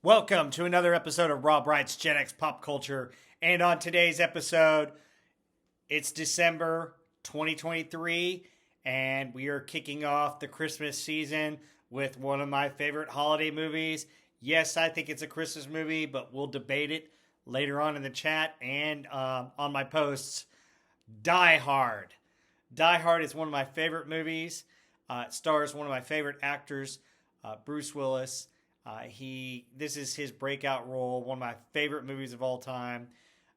Welcome to another episode of Rob Wright's Gen X Pop Culture. And on today's episode, it's December 2023, and we are kicking off the Christmas season with one of my favorite holiday movies. Yes, I think it's a Christmas movie, but we'll debate it later on in the chat and on my posts. Die Hard. Die Hard is one of my favorite movies. It stars one of my favorite actors, Bruce Willis. This is his breakout role, one of my favorite movies of all time.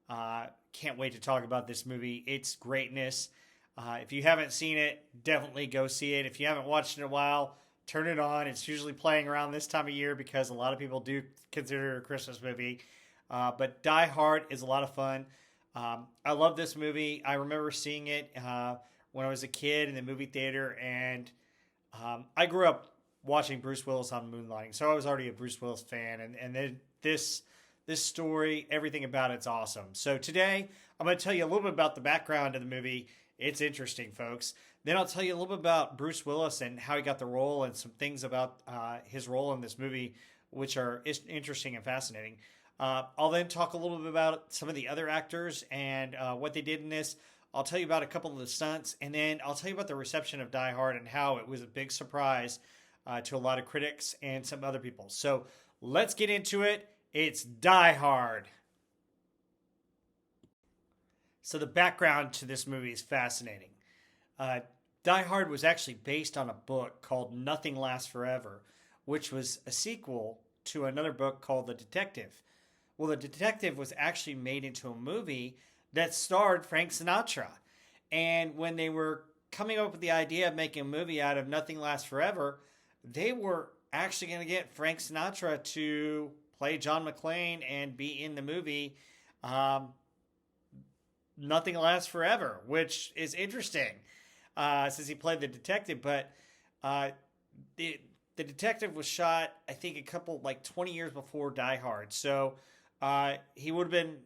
Can't wait to talk about this movie. It's greatness. If you haven't seen it, definitely go see it. If you haven't watched it in a while, turn it on. It's usually playing around this time of year because a lot of people do consider it a Christmas movie. But Die Hard is a lot of fun. I love this movie. I remember seeing it when I was a kid in the movie theater, and I grew up watching Bruce Willis on Moonlighting, so I was already a Bruce Willis fan, and then this story, everything about it's awesome. So today, I'm going to tell you a little bit about the background of the movie. It's interesting, folks. Then I'll tell you a little bit about Bruce Willis and how he got the role and some things about his role in this movie, which are interesting and fascinating. I'll then talk a little bit about some of the other actors and what they did in this. I'll tell you about a couple of the stunts, and then I'll tell you about the reception of Die Hard and how it was a big surprise to a lot of critics and some other people. So let's get into it. It's Die Hard. So the background to this movie is fascinating. Die Hard was actually based on a book called Nothing Lasts Forever, which was a sequel to another book called The Detective. Well, The Detective was actually made into a movie that starred Frank Sinatra. And when they were coming up with the idea of making a movie out of Nothing Lasts Forever, they were actually going to get Frank Sinatra to play John McClane and be in the movie Nothing Lasts Forever, which is interesting since he played the detective. But the detective was shot, I think, 20 years before Die Hard. So he would have been,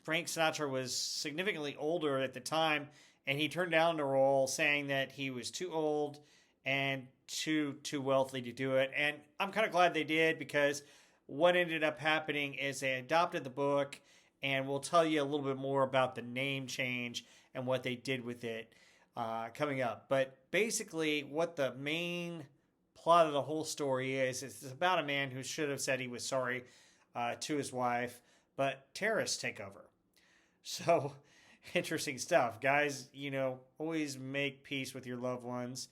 Frank Sinatra was significantly older at the time, and he turned down the role saying that he was too old and too wealthy to do it. And I'm kind of glad they did, because what ended up happening is they adopted the book, and we'll tell you a little bit more about the name change and what they did with it coming up. But basically, what the main plot of the whole story is about a man who should have said he was sorry to his wife, but terrorists take over. So, interesting stuff. Guys, always make peace with your loved ones.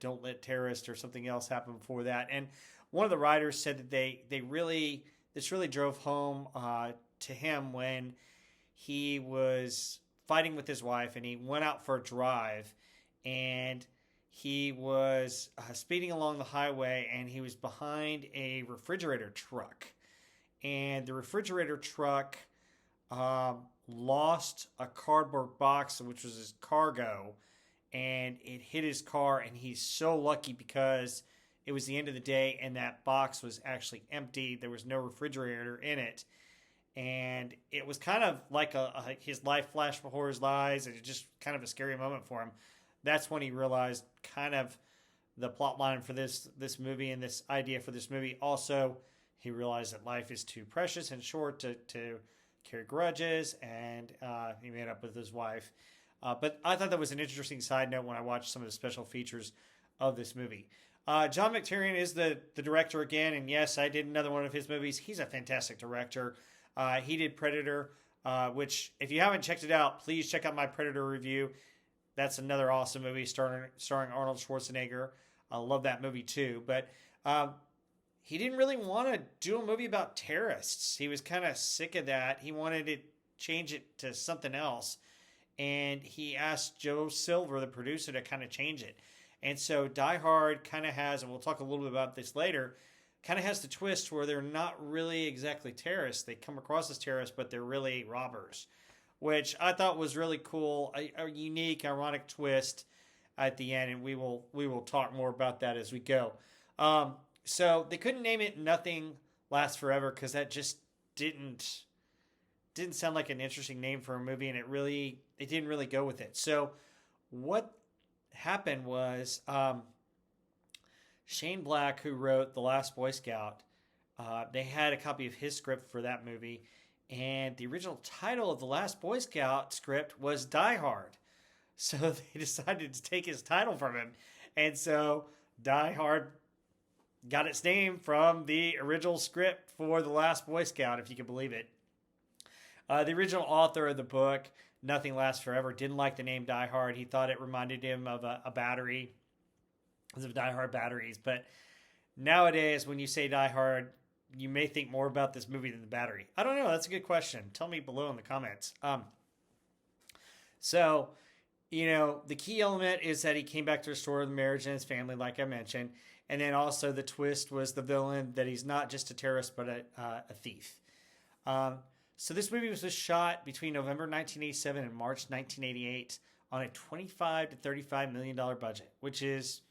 Don't let terrorists or something else happen before that. And one of the writers said that this really drove home to him when he was fighting with his wife, and he went out for a drive, and he was speeding along the highway, and he was behind a refrigerator truck, and the refrigerator truck lost a cardboard box, which was his cargo, and it hit his car, and he's so lucky because it was the end of the day and that box was actually empty. There was no refrigerator in it, and it was kind of like his life flashed before his eyes, and it just kind of a scary moment for him. That's when he realized kind of the plot line for this movie and this idea for this movie. Also, he realized that life is too precious and short to carry grudges, and he made up with his wife. But I thought that was an interesting side note when I watched some of the special features of this movie. John McTiernan is the director again, and yes, I did another one of his movies. He's a fantastic director. He did Predator, which, if you haven't checked it out, please check out my Predator review. That's another awesome movie starring Arnold Schwarzenegger. I love that movie too. But he didn't really want to do a movie about terrorists. He was kind of sick of that. He wanted to change it to something else. And he asked Joe Silver, the producer, to kind of change it. And so Die Hard kind of has, and we'll talk a little bit about this later, kind of has the twist where they're not really exactly terrorists. They come across as terrorists, but they're really robbers, which I thought was really cool, a unique, ironic twist at the end, and we will talk more about that as we go. So they couldn't name it Nothing Lasts Forever because that just didn't sound like an interesting name for a movie, and it didn't really go with it. So what happened was Shane Black, who wrote The Last Boy Scout, They had a copy of his script for that movie, and the original title of the Last Boy Scout script was Die Hard. So they decided to take his title from him, and so Die Hard got its name from the original script for the Last Boy Scout, if you can believe it. The original author of the book, Nothing Lasts Forever, didn't like the name Die Hard. He thought it reminded him of a battery, because of Die Hard batteries. But nowadays, when you say Die Hard, you may think more about this movie than the battery. I don't know. That's a good question. Tell me below in the comments. So, the key element is that he came back to restore the marriage and his family, like I mentioned. And then also the twist was the villain, that he's not just a terrorist, but a thief. So this movie was shot between November 1987 and March 1988 on a $25 to $35 million budget, which is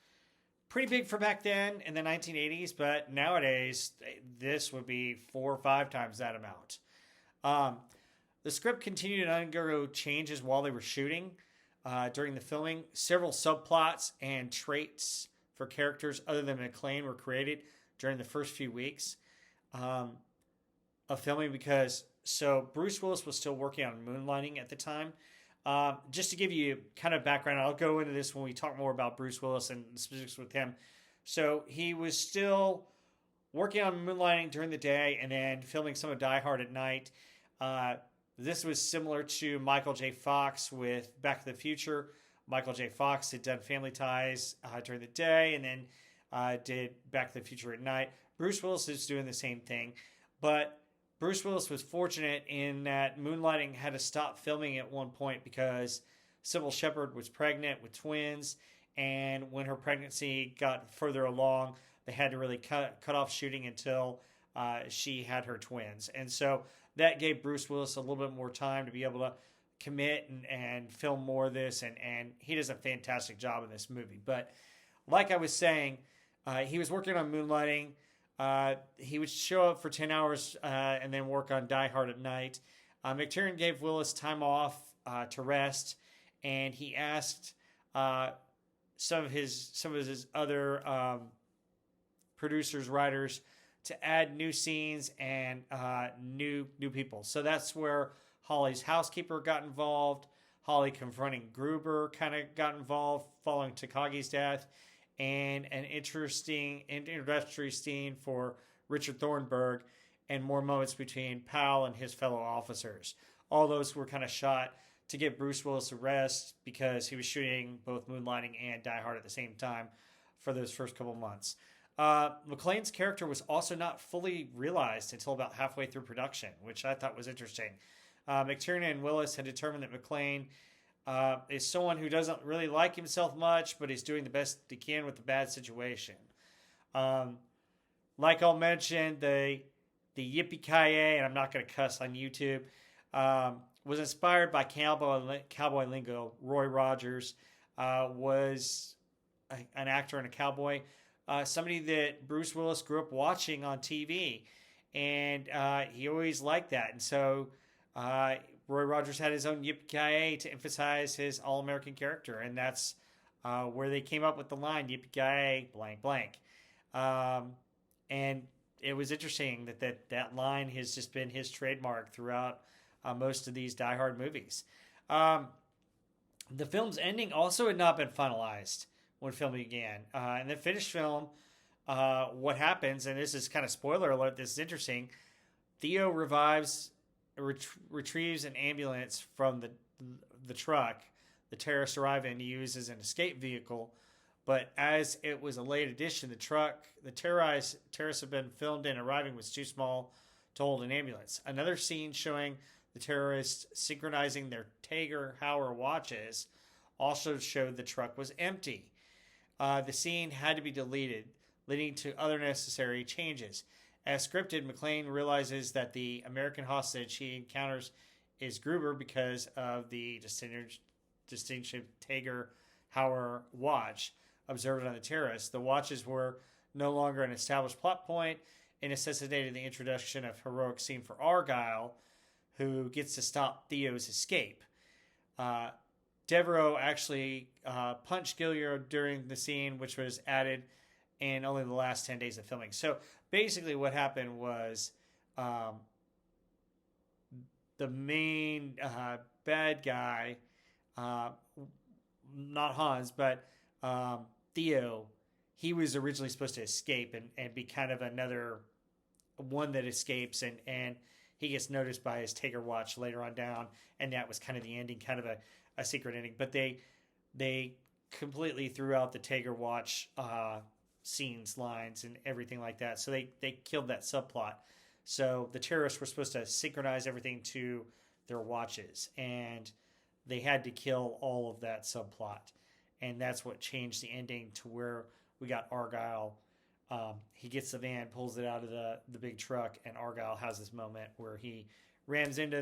pretty big for back then in the 1980s, but nowadays this would be 4 or 5 times that amount. The script continued to undergo changes while they were shooting. During the filming, several subplots and traits for characters other than McClane were created during the first few weeks of filming, because Bruce Willis was still working on Moonlighting at the time. Just to give you kind of background, I'll go into this when we talk more about Bruce Willis and the specifics with him. So he was still working on Moonlighting during the day and then filming some of Die Hard at night. This was similar to Michael J. Fox with Back to the Future. Michael J. Fox had done Family Ties during the day and then did Back to the Future at night. Bruce Willis is doing the same thing, but Bruce Willis was fortunate in that Moonlighting had to stop filming at one point because Sybil Shepherd was pregnant with twins, and when her pregnancy got further along, they had to really cut off shooting until she had her twins. And so that gave Bruce Willis a little bit more time to be able to commit and film more of this, and he does a fantastic job in this movie. But like I was saying, he was working on Moonlighting. He would show up for 10 hours and then work on Die Hard at night. McTiernan gave Willis time off to rest, and he asked some of his other producers, writers, to add new scenes and new people. So that's where Holly's housekeeper got involved. Holly confronting Gruber kind of got involved following Takagi's death. And an interesting introductory scene for Richard Thornburg, and more moments between Powell and his fellow officers. All those were kind of shot to give Bruce Willis a rest because he was shooting both Moonlighting and Die Hard at the same time for those first couple months. McClane's character was also not fully realized until about halfway through production, which I thought was interesting. McTiernan and Willis had determined that McClane is someone who doesn't really like himself much, but he's doing the best he can with the bad situation. Like I'll mention, the Yippee-ki-yay, and I'm not going to cuss on YouTube, was inspired by cowboy lingo. Roy Rogers was an actor and a cowboy, somebody that Bruce Willis grew up watching on TV, and he always liked that. And so Roy Rogers had his own Yippee-ki-yay to emphasize his all-American character, and that's where they came up with the line, Yippee-ki-yay, blank, blank. And it was interesting that line has just been his trademark throughout most of these Die Hard movies. The film's ending also had not been finalized when filming began. In the finished film, what happens, and this is kind of spoiler alert, this is interesting, Theo retrieves an ambulance from the truck the terrorists arrive in to use as an escape vehicle. But as it was a late addition, the terrorists had been filmed in arriving was too small to hold an ambulance. Another scene showing the terrorists synchronizing their Tiger Heuer watches also showed the truck was empty. The scene had to be deleted, leading to other necessary changes. As scripted, McClane realizes that the American hostage he encounters is Gruber because of the distinctive Tiger Heuer watch observed on the terrorists. The watches were no longer an established plot point and necessitated the introduction of heroic scene for Argyle, who gets to stop Theo's escape. Devereaux actually punched Gilliard during the scene, which was added in only the last 10 days of filming. So basically what happened was the main bad guy, not Hans, but Theo, he was originally supposed to escape and be kind of another one that escapes, and he gets noticed by his Taker Watch later on down, and that was kind of the ending, kind of a secret ending. But they completely threw out the Taker Watch scenes, lines, and everything like that. So they killed that subplot. So the terrorists were supposed to synchronize everything to their watches, and they had to kill all of that subplot. And that's what changed the ending to where we got Argyle. He gets the van, pulls it out of the big truck, and Argyle has this moment where he rams into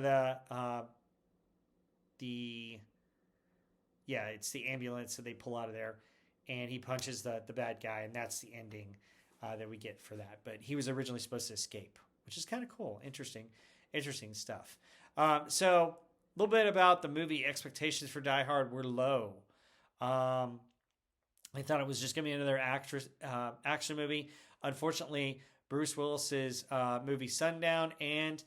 it's the ambulance that they pull out of there, and he punches the bad guy, and that's the ending that we get for that. But he was originally supposed to escape, which is kind of cool. Interesting stuff. So a little bit about the movie. Expectations for Die Hard were low. I thought it was just going to be another action movie. Unfortunately, Bruce Willis's movie Sundown and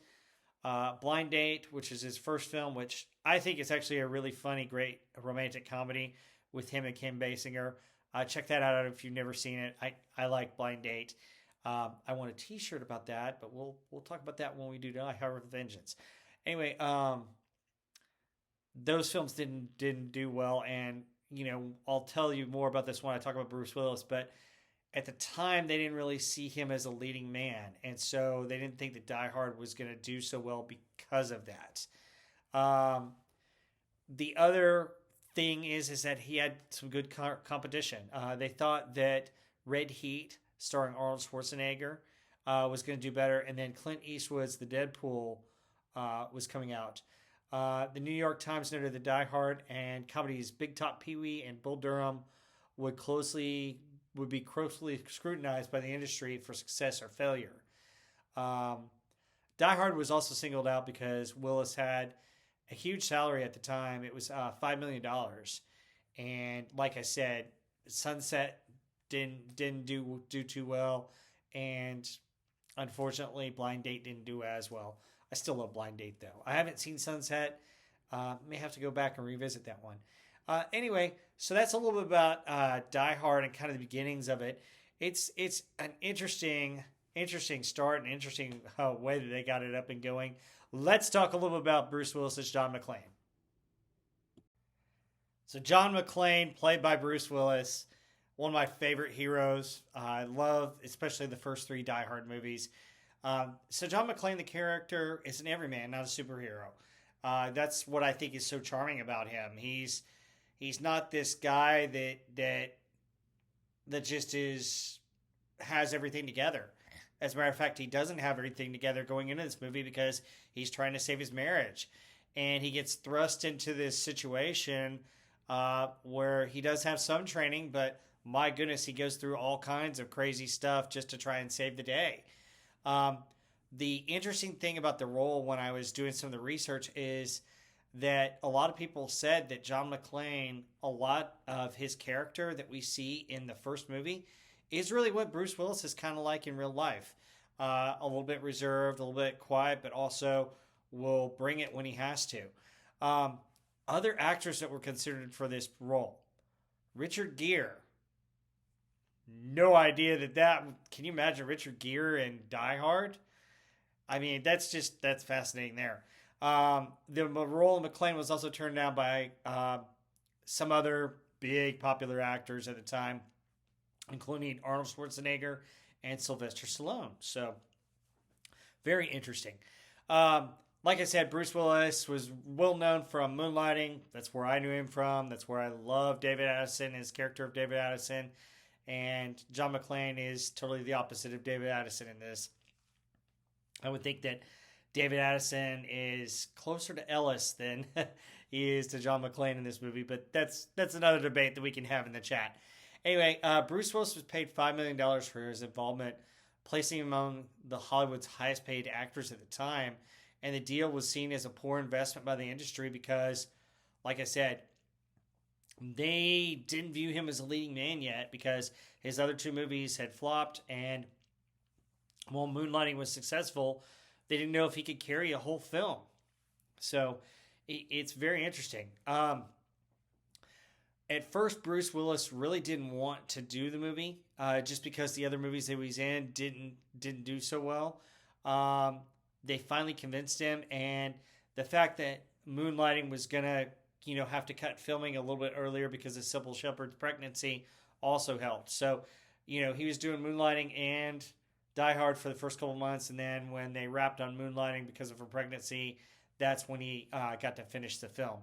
Blind Date, which is his first film, which I think is actually a really funny, great romantic comedy with him and Kim Basinger. Check that out if you've never seen it. I like Blind Date. I want a T-shirt about that, but we'll talk about that when we do Die Hard with Vengeance. Anyway, those films didn't do well, and I'll tell you more about this when I talk about Bruce Willis, but at the time they didn't really see him as a leading man, and so they didn't think that Die Hard was going to do so well because of that. The other thing is that he had some good competition. They thought that Red Heat, starring Arnold Schwarzenegger, was going to do better, and then Clint Eastwood's The Deadpool was coming out. The New York Times noted that Die Hard and comedies Big Top Pee-wee and Bull Durham would be closely scrutinized by the industry for success or failure. Die Hard was also singled out because Willis had a huge salary at the time. It was $5 million. And like I said, Sunset didn't do too well. And unfortunately, Blind Date didn't do as well. I still love Blind Date, though. I haven't seen Sunset. May have to go back and revisit that one. Anyway, so that's a little bit about Die Hard and kind of the beginnings of it. It's an interesting start, an interesting way that they got it up and going. Let's talk a little bit about Bruce Willis's John McClane. So John McClane, played by Bruce Willis, one of my favorite heroes. I love especially the first 3 Die Hard movies. So John McClane, the character, is an everyman, not a superhero. That's what I think is so charming about him. He's not this guy that just has everything together. As a matter of fact, he doesn't have everything together going into this movie because he's trying to save his marriage, and he gets thrust into this situation where he does have some training, but my goodness, he goes through all kinds of crazy stuff just to try and save the day. The interesting thing about the role when I was doing some of the research is that a lot of people said that John McClane, a lot of his character that we see in the first movie is really what Bruce Willis is kind of like in real life. A little bit reserved, a little bit quiet, but also will bring it when he has to. Other actors that were considered for this role. Richard Gere. No idea that can you imagine Richard Gere in Die Hard? I mean, that's fascinating there. The role of McClane was also turned down by some other big popular actors at the time, including Arnold Schwarzenegger and Sylvester Stallone. So, very interesting. Like I said, Bruce Willis was well known from Moonlighting. That's where I knew him from. That's where I love David Addison, his character of David Addison. And John McClane is totally the opposite of David Addison in this. I would think that David Addison is closer to Ellis than he is to John McClane in this movie, but that's another debate that we can have in the chat. Anyway, Bruce Willis was paid $5 million for his involvement, placing him among the Hollywood's highest paid actors at the time, and the deal was seen as a poor investment by the industry because, like I said, they didn't view him as a leading man yet because his other two movies had flopped, and while Moonlighting was successful, they didn't know if he could carry a whole film. So it's very interesting. At first, Bruce Willis really didn't want to do the movie, just because the other movies that he was in didn't do so well. They finally convinced him, and the fact that Moonlighting was gonna, have to cut filming a little bit earlier because of Sybil Shepherd's pregnancy also helped. So, he was doing Moonlighting and Die Hard for the first couple months, and then when they wrapped on Moonlighting because of her pregnancy, that's when he got to finish the film.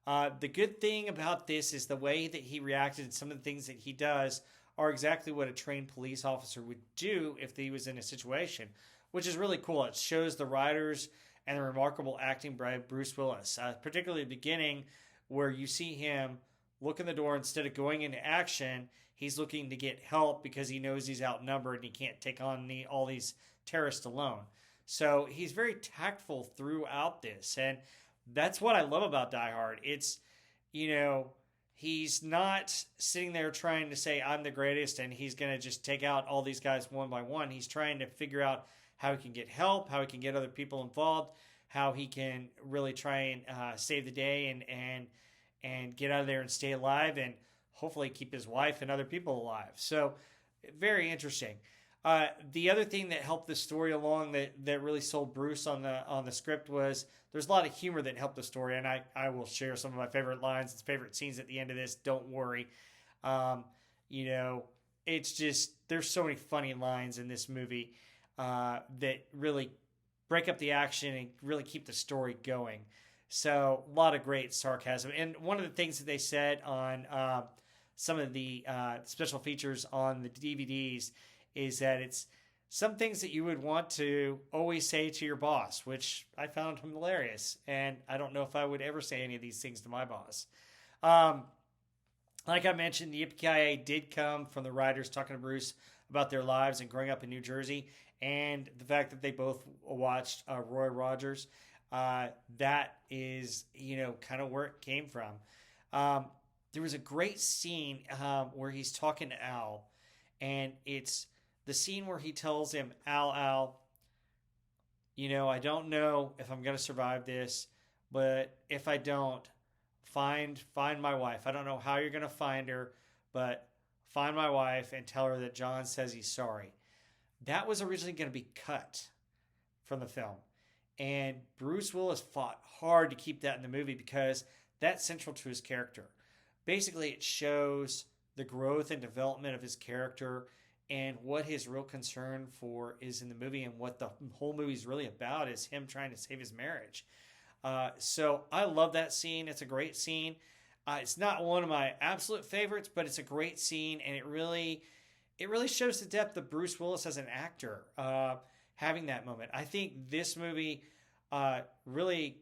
The good thing about this is the way that he reacted and some of the things that he does are exactly what a trained police officer would do if he was in a situation, which is really cool. It shows the writers and the remarkable acting by Bruce Willis, particularly at the beginning where you see him look in the door instead of going into action. He's looking to get help because he knows he's outnumbered and he can't take on all these terrorists alone. So he's very tactful throughout this, and that's what I love about Die Hard. It's, he's not sitting there trying to say, I'm the greatest, and he's going to just take out all these guys one by one. He's trying to figure out how he can get help, how he can get other people involved, how he can really try and save the day and get out of there and stay alive and hopefully keep his wife and other people alive. So very interesting. The other thing that helped the story along that really sold Bruce on the script was there's a lot of humor that helped the story, and I will share some of my favorite lines and favorite scenes at the end of this. Don't worry. It's just there's so many funny lines in this movie that really break up the action and really keep the story going. So a lot of great sarcasm. And one of the things that they said on some of the special features on the DVDs is that it's some things that you would want to always say to your boss, which I found hilarious. And I don't know if I would ever say any of these things to my boss. Like I mentioned, the Yippee-ki-yay did come from the writers talking to Bruce about their lives and growing up in New Jersey, and the fact that they both watched Roy Rogers. That is, kind of where it came from. There was a great scene where he's talking to Al, and it's the scene where he tells him, Al, I don't know if I'm going to survive this, but if I don't, find my wife. I don't know how you're going to find her, but find my wife and tell her that John says he's sorry. That was originally going to be cut from the film. And Bruce Willis fought hard to keep that in the movie because that's central to his character. Basically, it shows the growth and development of his character and what his real concern for is in the movie, and what the whole movie is really about is him trying to save his marriage. So I love that scene. It's a great scene. It's not one of my absolute favorites, but it's a great scene, and it really shows the depth of Bruce Willis as an actor, having that moment. I think this movie really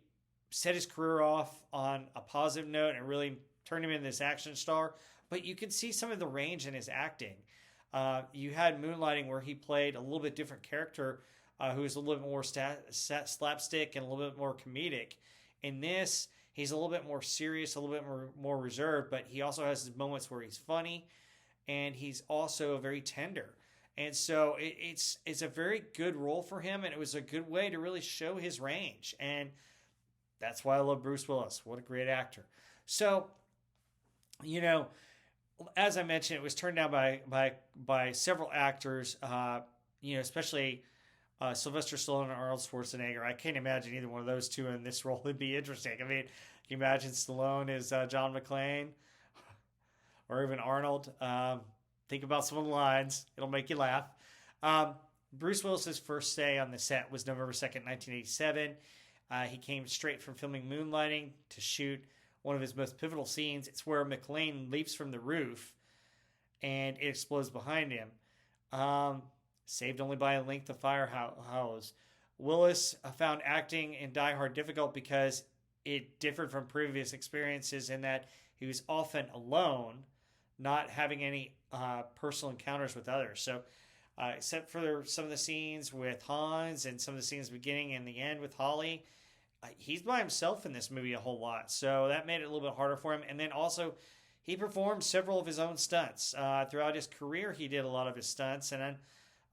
set his career off on a positive note and really turned him into this action star. But you can see some of the range in his acting. You had Moonlighting, where he played a little bit different character, who was a little bit more slapstick and a little bit more comedic. In this, he's a little bit more serious, a little bit more reserved, but he also has his moments where he's funny, and he's also very tender. And so it's a very good role for him, and it was a good way to really show his range. And that's why I love Bruce Willis. What a great actor. So, as I mentioned, it was turned down by several actors, especially Sylvester Stallone and Arnold Schwarzenegger. I can't imagine either one of those two in this role would be interesting. I mean, can you imagine Stallone as John McClane or even Arnold? Think about some of the lines. It'll make you laugh. Bruce Willis's first day on the set was November 2nd, 1987. He came straight from filming Moonlighting to shoot one of his most pivotal scenes. It's where McClane leaps from the roof and it explodes behind him. Saved only by a length of firehose. Willis found acting in Die Hard difficult because it differed from previous experiences in that he was often alone, not having any personal encounters with others. So except for some of the scenes with Hans and some of the scenes beginning and the end with Holly, he's by himself in this movie a whole lot. So that made it a little bit harder for him. And then also he performed several of his own stunts. Throughout his career, he did a lot of his stunts, and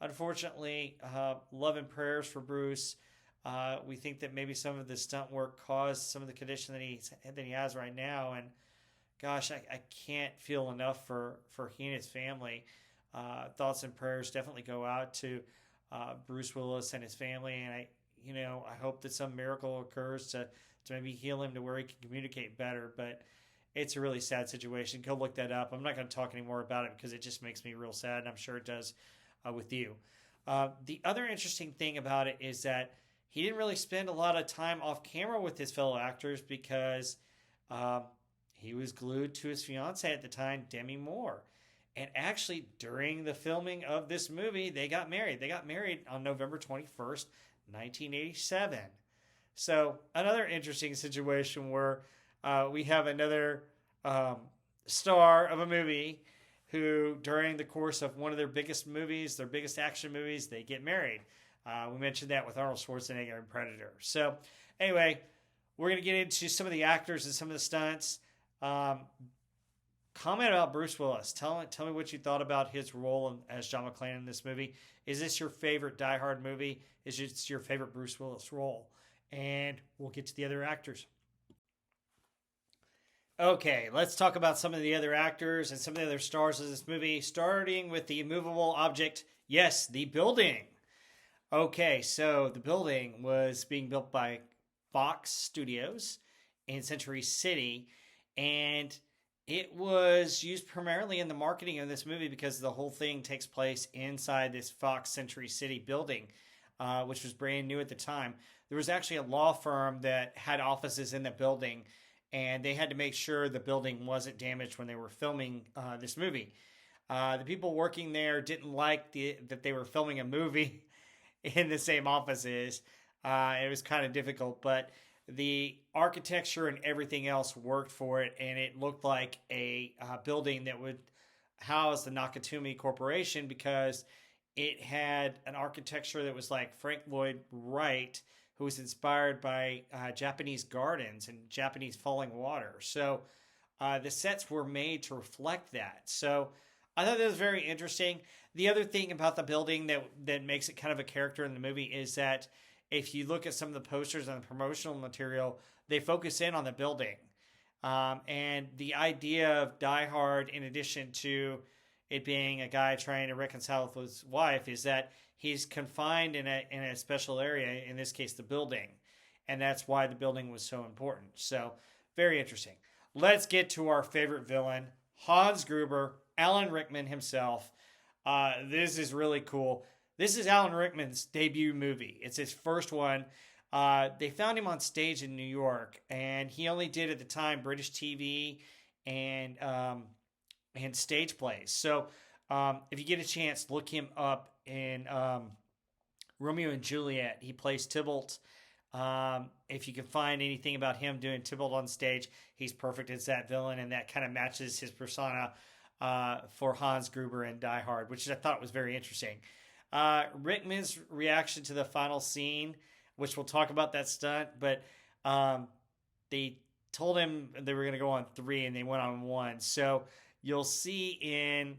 unfortunately, love and prayers for Bruce. We think that maybe some of the stunt work caused some of the condition that he has right now, and gosh, I can't feel enough for he and his family. Thoughts and prayers definitely go out to Bruce Willis and his family, and I hope that some miracle occurs to maybe heal him to where he can communicate better. But it's a really sad situation. Go look that up. I'm not going to talk anymore about it because it just makes me real sad, and I'm sure it does with you. The other interesting thing about it is that he didn't really spend a lot of time off camera with his fellow actors because he was glued to his fiancée at the time, Demi Moore. And actually, during the filming of this movie, they got married. They got married on November 21st, 1987. So another interesting situation where we have another star of a movie who, during the course of one of their biggest movies, their biggest action movies, they get married. We mentioned that with Arnold Schwarzenegger and Predator. So anyway, we're going to get into some of the actors and some of the stunts. Comment about Bruce Willis. Tell me what you thought about his role as John McClane in this movie. Is this your favorite Die Hard movie? Is this your favorite Bruce Willis role? And we'll get to the other actors. Okay, let's talk about some of the other actors and some of the other stars of this movie, starting with the immovable object. Yes, the building. Okay, so the building was being built by Fox Studios in Century City, and it was used primarily in the marketing of this movie because the whole thing takes place inside this Fox Century City building, which was brand new at the time. There was actually a law firm that had offices in the building, and they had to make sure the building wasn't damaged when they were filming this movie. The people working there didn't like that they were filming a movie in the same offices. It was kind of difficult, but the architecture and everything else worked for it, and it looked like a building that would house the Nakatomi Corporation because it had an architecture that was like Frank Lloyd Wright, who was inspired by Japanese gardens and Japanese falling water. So the sets were made to reflect that. So I thought that was very interesting. The other thing about the building that makes it kind of a character in the movie is that if you look at some of the posters and the promotional material, they focus in on the building. And the idea of Die Hard, in addition to it being a guy trying to reconcile with his wife, is that he's confined in a special area, in this case, the building. And that's why the building was so important. So, very interesting. Let's get to our favorite villain, Hans Gruber, Alan Rickman himself. This is really cool. This is Alan Rickman's debut movie. It's his first one. They found him on stage in New York, and he only did at the time British TV and stage plays. So if you get a chance, look him up in Romeo and Juliet. He plays Tybalt. If you can find anything about him doing Tybalt on stage, he's perfect as that villain, and that kind of matches his persona for Hans Gruber in Die Hard, which I thought was very interesting. Rickman's reaction to the final scene, which we'll talk about that stunt, but they told him they were going to go on 3 and they went on 1. So you'll see in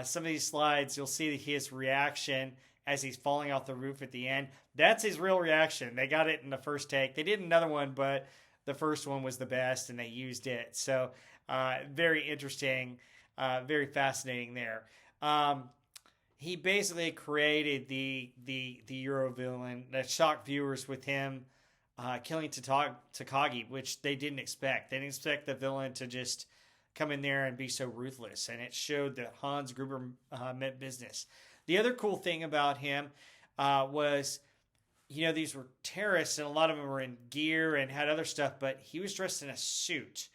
some of these slides, you'll see his reaction as he's falling off the roof at the end. That's his real reaction. They got it in the first take. They did another one, but the first one was the best and they used it. So very interesting, very fascinating there. He basically created the Euro villain that shocked viewers with him killing Takagi, which they didn't expect. They didn't expect the villain to just come in there and be so ruthless, and it showed that Hans Gruber meant business. The other cool thing about him was, these were terrorists, and a lot of them were in gear and had other stuff, but he was dressed in a suit,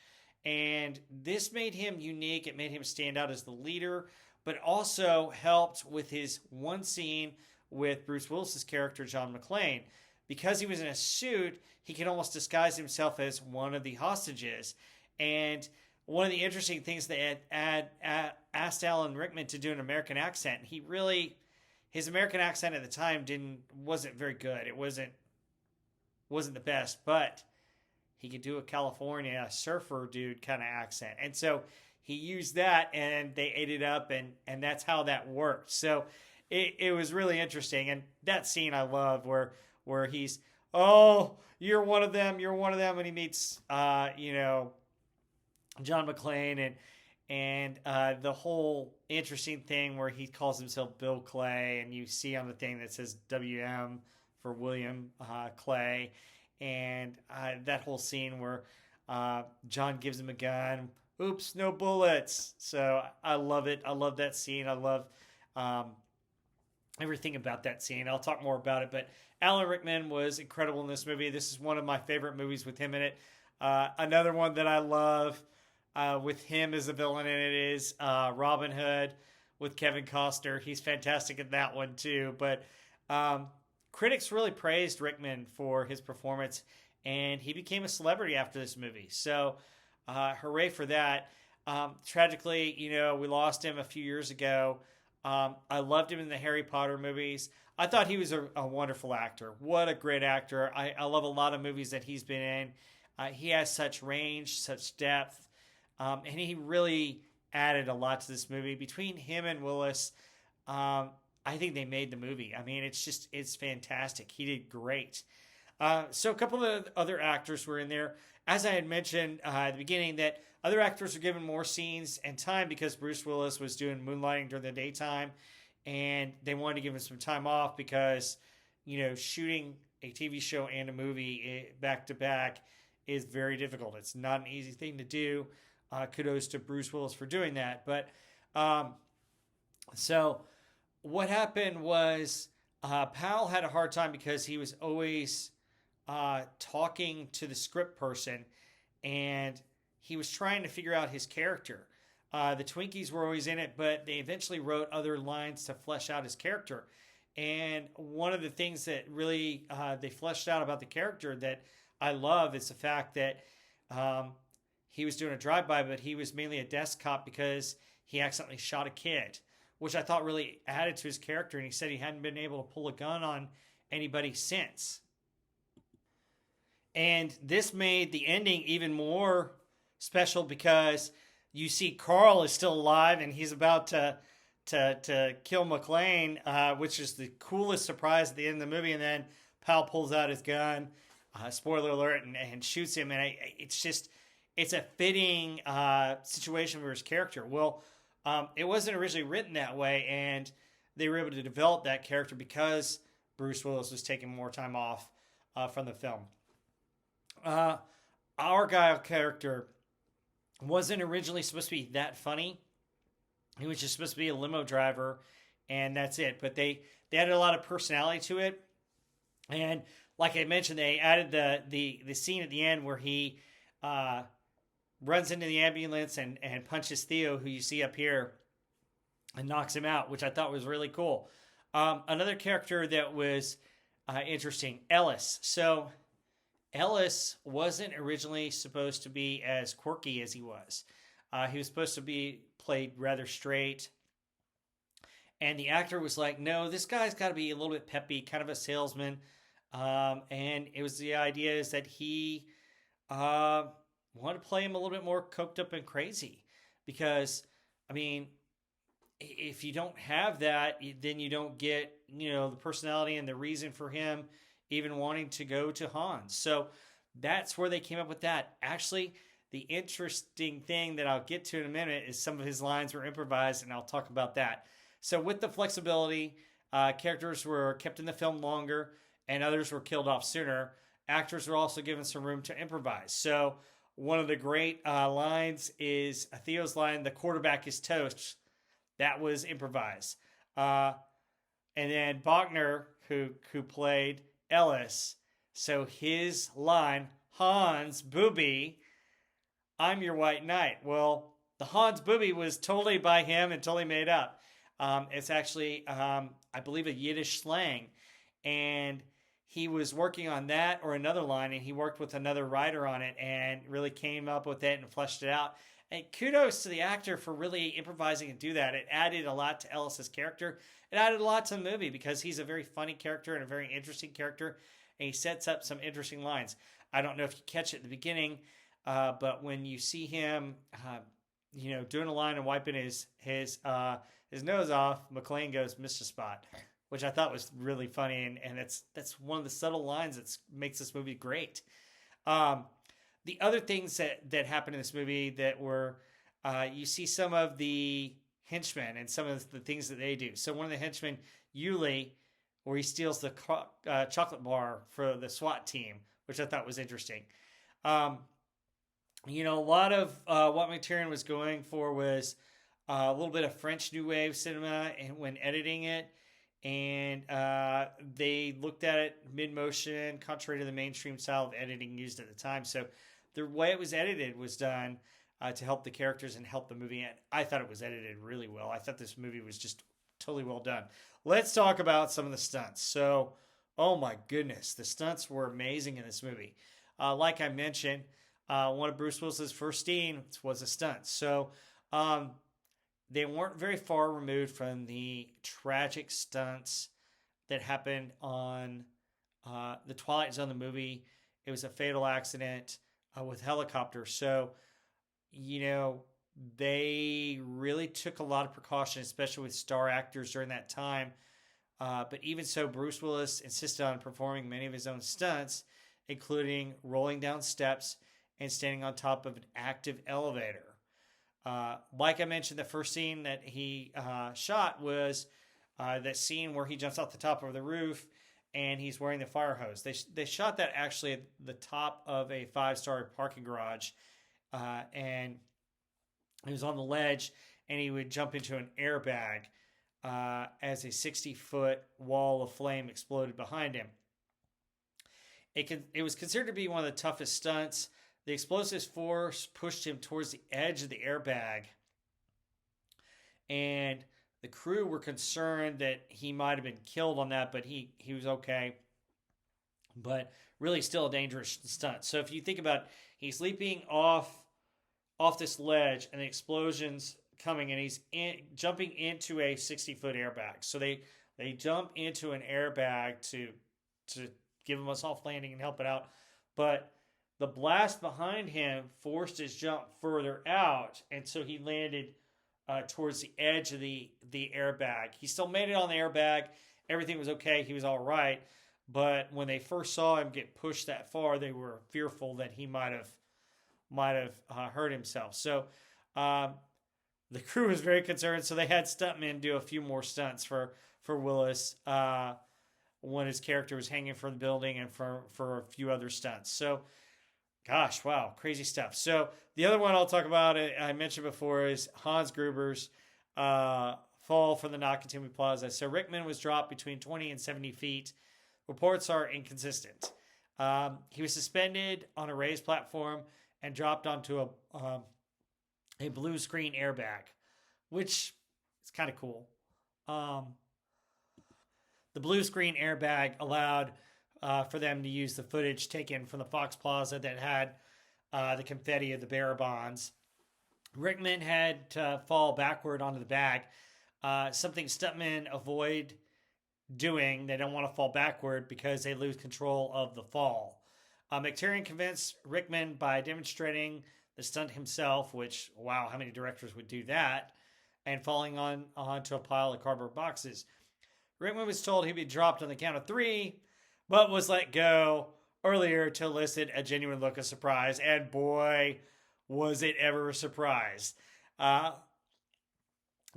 and this made him unique. It made him stand out as the leader, but also helped with his one scene with Bruce Willis's character, John McClane. Because he was in a suit, he could almost disguise himself as one of the hostages. And one of the interesting things, they had asked Alan Rickman to do an American accent. His American accent at the time wasn't very good. It wasn't the best, but he could do a California surfer dude kind of accent. And so he used that and they ate it up, and that's how that worked. So it was really interesting. And that scene I love where he's, oh, you're one of them, and he meets, John McClane, and the whole interesting thing where he calls himself Bill Clay, and you see on the thing that says WM for William Clay, and that whole scene where John gives him a gun. Oops, no bullets. So I love it. I love that scene. I love everything about that scene. I'll talk more about it, but Alan Rickman was incredible in this movie. This is one of my favorite movies with him in it. Another one that I love with him as a villain in it is Robin Hood with Kevin Costner. He's fantastic in that one too. But critics really praised Rickman for his performance, and he became a celebrity after this movie. So hooray for that. Tragically, we lost him a few years ago. I loved him in the Harry Potter movies. I thought he was a wonderful actor. What a great actor. I love a lot of movies that he's been in. He has such range, such depth, and he really added a lot to this movie. Between him and Willis, I think they made the movie. I mean, it's fantastic. He did great. So a couple of other actors were in there. As I had mentioned at the beginning, that other actors were given more scenes and time because Bruce Willis was doing Moonlighting during the daytime, and they wanted to give him some time off because, shooting a TV show and a movie back to back is very difficult. It's not an easy thing to do. Kudos to Bruce Willis for doing that. But so what happened was Powell had a hard time because he was always talking to the script person, and he was trying to figure out his character. The Twinkies were always in it, but they eventually wrote other lines to flesh out his character. And one of the things that really they fleshed out about the character that I love is the fact that he was doing a drive-by, but he was mainly a desk cop because he accidentally shot a kid, which I thought really added to his character. And he said he hadn't been able to pull a gun on anybody since. And this made the ending even more special because you see Carl is still alive and he's about to kill McClane, which is the coolest surprise at the end of the movie. And then Powell pulls out his gun, spoiler alert, and shoots him. And it's a fitting situation for his character. Well, it wasn't originally written that way, and they were able to develop that character because Bruce Willis was taking more time off from the film. Argyle character wasn't originally supposed to be that funny. He was just supposed to be a limo driver, and that's it. But they added a lot of personality to it. And like I mentioned, they added the scene at the end where he runs into the ambulance and punches Theo, who you see up here, and knocks him out, which I thought was really cool. Another character that was interesting, Ellis. So Ellis wasn't originally supposed to be as quirky as he was. He was supposed to be played rather straight. And the actor was like, no, this guy's got to be a little bit peppy, kind of a salesman. And it was the idea is that he wanted to play him a little bit more coked up and crazy. Because, I mean, if you don't have that, then you don't get, the personality and the reason for him even wanting to go to Hans. So that's where they came up with that. Actually, the interesting thing that I'll get to in a minute is some of his lines were improvised, and I'll talk about that. So with the flexibility, characters were kept in the film longer, and others were killed off sooner. Actors were also given some room to improvise. So one of the great lines is Theo's line, "The quarterback is toast." That was improvised. And then Bogner, who played Ellis, so his line, "Hans Booby, I'm your white knight." Well, the Hans Booby was totally by him and totally made up. It's actually, I believe, a Yiddish slang. And he was working on that or another line, and he worked with another writer on it and really came up with it and fleshed it out. And kudos to the actor for really improvising and do that. It added a lot to Ellis's character. It added a lot to the movie because he's a very funny character and a very interesting character. And he sets up some interesting lines. I don't know if you catch it at the beginning, but when you see him doing a line and wiping his nose off, McClane goes, "Mr. Spot," which I thought was really funny, and that's one of the subtle lines that makes this movie great. The other things that happened in this movie that were, you see some of the henchmen and some of the things that they do. So one of the henchmen, Yuli, where he steals the chocolate bar for the SWAT team, which I thought was interesting. A lot of what McTiernan was going for was a little bit of French New Wave cinema and when editing it. And they looked at it mid-motion, contrary to the mainstream style of editing used at the time. So the way it was edited was done to help the characters and help the movie. And I thought it was edited really well. I thought this movie was just totally well done. Let's talk about some of the stunts. So, oh my goodness, the stunts were amazing in this movie. Like I mentioned, one of Bruce Willis's first scenes was a stunt. So they weren't very far removed from the tragic stunts that happened on the Twilight Zone, the movie. It was a fatal accident with helicopters. So, they really took a lot of precaution, especially with star actors during that time. But even so, Bruce Willis insisted on performing many of his own stunts, including rolling down steps and standing on top of an active elevator. Like I mentioned, the first scene that he shot was that scene where he jumps off the top of the roof and he's wearing the fire hose. They shot that actually at the top of a 5-story parking garage, and he was on the ledge, and he would jump into an airbag as a 60-foot wall of flame exploded behind him. It was considered to be one of the toughest stunts. The explosive force pushed him towards the edge of the airbag, and the crew were concerned that he might have been killed on that, but he was okay. But really still a dangerous stunt. So if you think about it, he's leaping off this ledge and the explosion's coming, and he's jumping into a 60-foot airbag. So they jump into an airbag to give him a soft landing and help it out. But the blast behind him forced his jump further out, and so he landed towards the edge of the airbag. He still made it on the airbag. Everything was okay. He was all right. But when they first saw him get pushed that far, they were fearful that he might have hurt himself. So the crew was very concerned. So they had stuntmen do a few more stunts for Willis when his character was hanging from the building, and for a few other stunts. So, gosh, wow, crazy stuff. So the other one I'll talk about, I mentioned before, is Hans Gruber's fall from the Nakatomi Plaza. So Rickman was dropped between 20 and 70 feet. Reports are inconsistent. He was suspended on a raised platform and dropped onto a blue screen airbag, which is kind of cool. The blue screen airbag allowed for them to use the footage taken from the Fox Plaza that had the confetti of the bearer bonds. Rickman had to fall backward onto the bag, something stuntmen avoid doing. They don't want to fall backward because they lose control of the fall. McTiernan convinced Rickman by demonstrating the stunt himself, which, wow, how many directors would do that, and falling onto a pile of cardboard boxes. Rickman was told he'd be dropped on the count of 3, but was let go earlier to elicit a genuine look of surprise. And boy, was it ever a surprise. The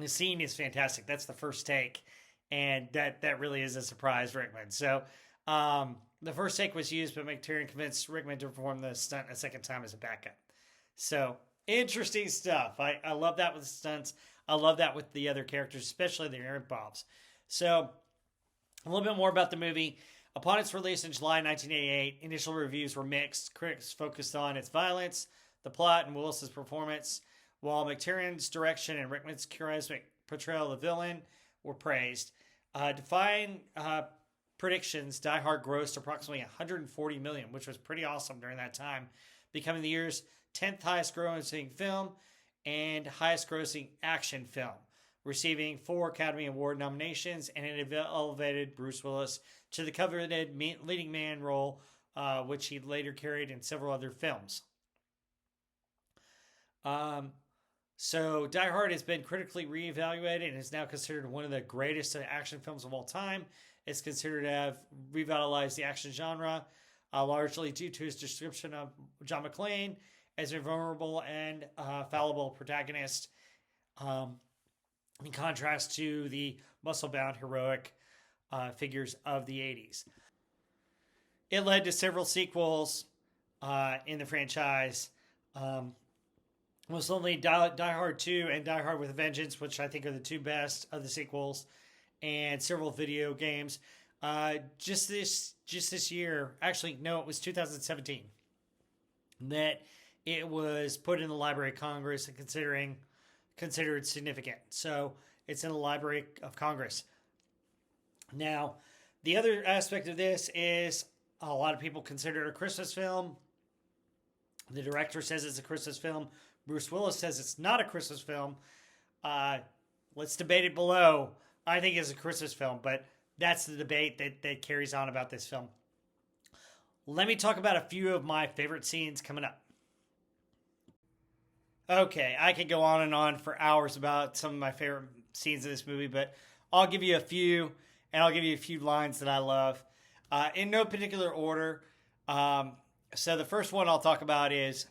scene is fantastic. That's the first take. And that really is a surprise for Rickman. So the first take was used, but McTiernan convinced Rickman to perform the stunt a second time as a backup. So interesting stuff. I love that with the stunts. I love that with the other characters, especially the Aaron Bobs. So a little bit more about the movie. Upon its release in July 1988, initial reviews were mixed. Critics focused on its violence, the plot, and Willis's performance, while McTiernan's direction and Rickman's charismatic portrayal of the villain were praised. Defying predictions, Die Hard grossed approximately $140 million, which was pretty awesome during that time, becoming the year's 10th highest grossing film and highest grossing action film, receiving 4 Academy Award nominations, and it elevated Bruce Willis to the coveted leading man role, which he later carried in several other films. So Die Hard has been critically reevaluated and is now considered one of the greatest action films of all time. It's considered to have revitalized the action genre, largely due to his description of John McClane as a vulnerable and fallible protagonist, in contrast to the muscle-bound heroic figures of the 80s. It led to several sequels in the franchise. Most only Die Hard 2 and Die Hard with a Vengeance, which I think are the two best of the sequels, and several video games. Just this year, actually, no, it was 2017, that it was put in the Library of Congress and considered significant. So it's in the Library of Congress. Now, the other aspect of this is a lot of people consider it a Christmas film. The director says it's a Christmas film. Bruce Willis says it's not a Christmas film. Let's debate it below. I think it's a Christmas film, but that's the debate that carries on about this film. Let me talk about a few of my favorite scenes coming up. Okay, I could go on and on for hours about some of my favorite scenes of this movie, but I'll give you a few, and I'll give you a few lines that I love. In no particular order. So the first one I'll talk about is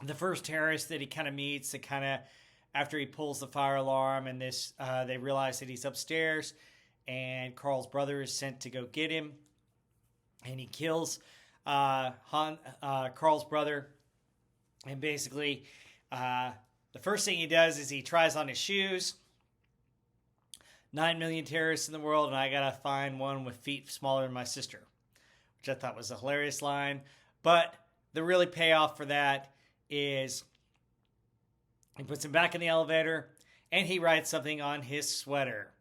the first terrorist that he kind of meets, that kind of after he pulls the fire alarm, and they realize that he's upstairs, and Carl's brother is sent to go get him, and he kills Carl's brother. And basically, the first thing he does is he tries on his shoes. 9 million terrorists in the world, and I gotta find one with feet smaller than my sister, which I thought was a hilarious line. But the really payoff for that is he puts him back in the elevator and he writes something on his sweater.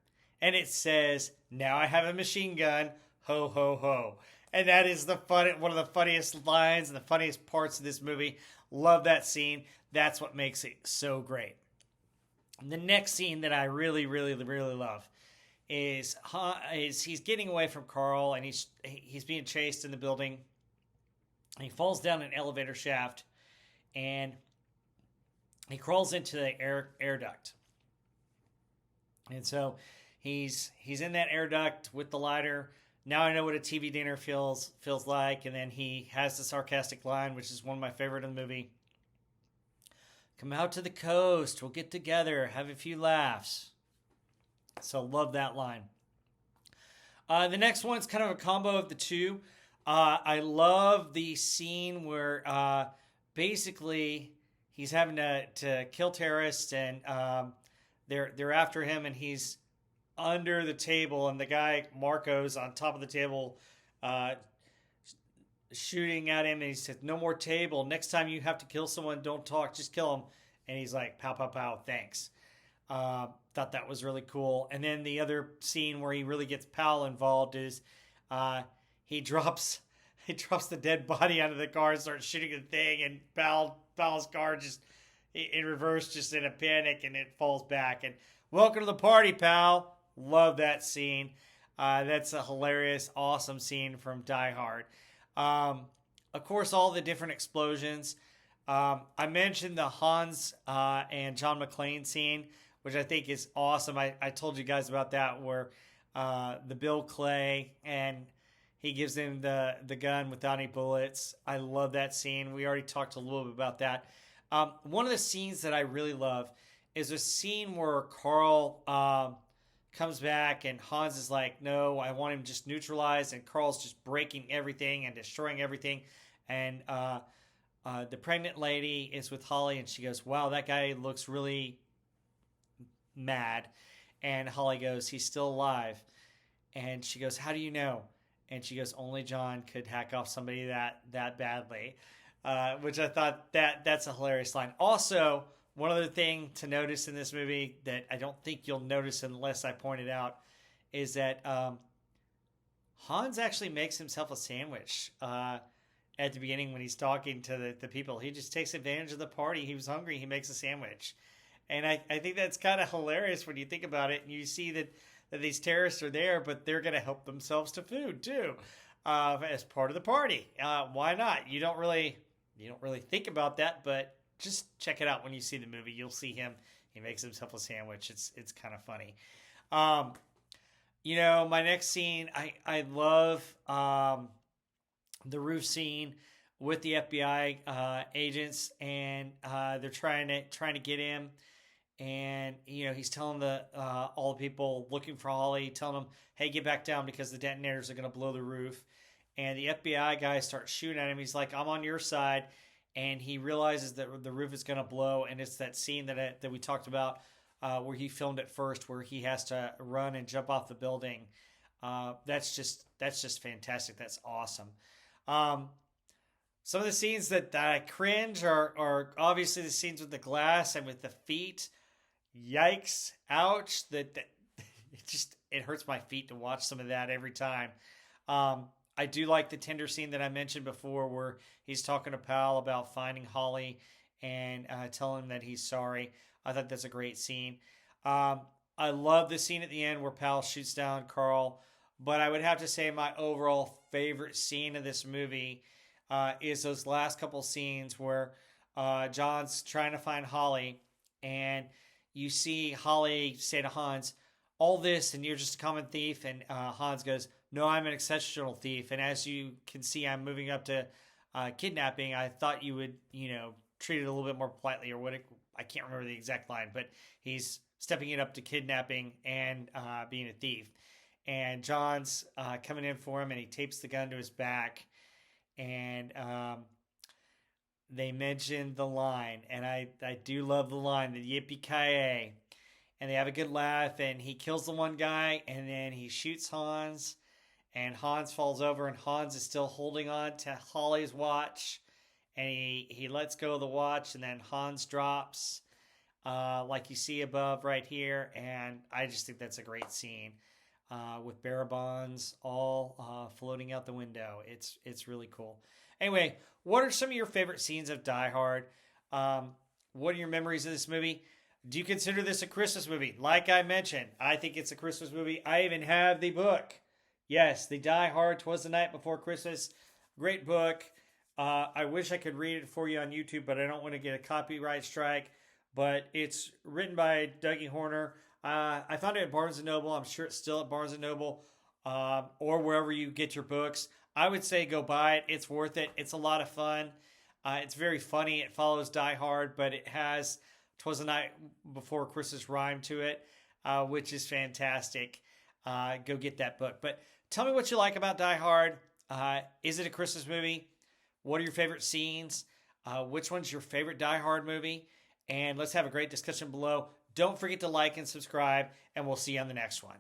And it says, "Now I have a machine gun, ho, ho, ho." And that is one of the funniest lines and the funniest parts of this movie. Love that scene. That's what makes it so great. And the next scene that I really, really, really love is he's getting away from Carl, and he's being chased in the building. He falls down an elevator shaft, and he crawls into the air duct. And so he's in that air duct with the lighter. Now I know what a TV dinner feels like. And then he has the sarcastic line, which is one of my favorite in the movie. "Come out to the coast. We'll get together. Have a few laughs." So love that line. The next one's kind of a combo of the two. I love the scene where basically he's having to kill terrorists, and they're after him, and he's under the table, and the guy Marco's on top of the table shooting at him, and he said, "No more table. Next time you have to kill someone, don't talk, just kill him." And he's like, "Pow, pow, pow, thanks." Thought that was really cool. And then the other scene where he really gets Powell involved is he drops the dead body out of the car and starts shooting the thing, and Powell's car just in reverse, just in a panic, and it falls back. And "Welcome to the party, pal." Love that scene. That's a hilarious, awesome scene from Die Hard. Of course, all the different explosions. I mentioned the Hans and John McClane scene, which I think is awesome. I told you guys about that, where the Bill Clay, and he gives him the gun without any bullets. I love that scene. We already talked a little bit about that. One of the scenes that I really love is a scene where Carl comes back, and Hans is like, "No, I want him just neutralized," and Carl's just breaking everything and destroying everything. And the pregnant lady is with Holly, and she goes, "Wow, that guy looks really mad." And Holly goes, "He's still alive." And she goes, "How do you know?" And she goes, "Only John could hack off somebody that badly," which I thought that's a hilarious line. Also, one other thing to notice in this movie that I don't think you'll notice unless I point it out is that Hans actually makes himself a sandwich at the beginning when he's talking to the people. He just takes advantage of the party. He was hungry. He makes a sandwich. And I think that's kind of hilarious when you think about it, and you see that these terrorists are there, but they're going to help themselves to food too as part of the party. Why not? You don't really think about that, but just check it out when you see the movie. You'll see him. He makes himself a sandwich. It's kind of funny. My next scene, I love the roof scene with the FBI agents, and they're trying to get him. And he's telling all the people looking for Holly, telling them, "Hey, get back down because the detonators are going to blow the roof." And the FBI guy starts shooting at him. He's like, "I'm on your side," and he realizes that the roof is going to blow. And it's that scene that we talked about where he filmed it first, where he has to run and jump off the building. That's just fantastic. That's awesome. Some of the scenes that I cringe are obviously the scenes with the glass and with the feet. Yikes! Ouch! That it hurts my feet to watch some of that every time. I do like the tender scene that I mentioned before, where he's talking to Pal about finding Holly and telling him that he's sorry. I thought that's a great scene. I love the scene at the end where Pal shoots down Carl, but I would have to say my overall favorite scene of this movie is those last couple scenes where John's trying to find Holly, and you see Holly say to Hans, "All this, and you're just a common thief." And Hans goes, "No, I'm an exceptional thief. And as you can see, I'm moving up to kidnapping. I thought you would, treat it a little bit more politely," or what. I can't remember the exact line, but he's stepping it up to kidnapping and being a thief. And John's coming in for him, and he tapes the gun to his back. And they mentioned the line, and I do love the line, the Yippee-ki-yay. And they have a good laugh, and he kills the one guy, and then he shoots Hans, and Hans falls over, and Hans is still holding on to Holly's watch, and he lets go of the watch, and then Hans drops, like you see above right here, and I just think that's a great scene, with bearer bonds all floating out the window. It's really cool. Anyway, what are some of your favorite scenes of Die Hard? What are your memories of this movie? Do you consider this a Christmas movie? Like I mentioned, I think it's a Christmas movie. I even have the book. Yes, the Die Hard, 'Twas the Night Before Christmas. Great book. I wish I could read it for you on YouTube, but I don't want to get a copyright strike. But it's written by Dougie Horner. I found it at Barnes & Noble. I'm sure it's still at Barnes & Noble or wherever you get your books. I would say go buy it. It's worth it. It's a lot of fun. It's very funny. It follows Die Hard, but it has 'Twas the Night Before Christmas rhyme to it, which is fantastic. Go get that book. But tell me what you like about Die Hard. Is it a Christmas movie? What are your favorite scenes? Which one's your favorite Die Hard movie? And let's have a great discussion below. Don't forget to like and subscribe, and we'll see you on the next one.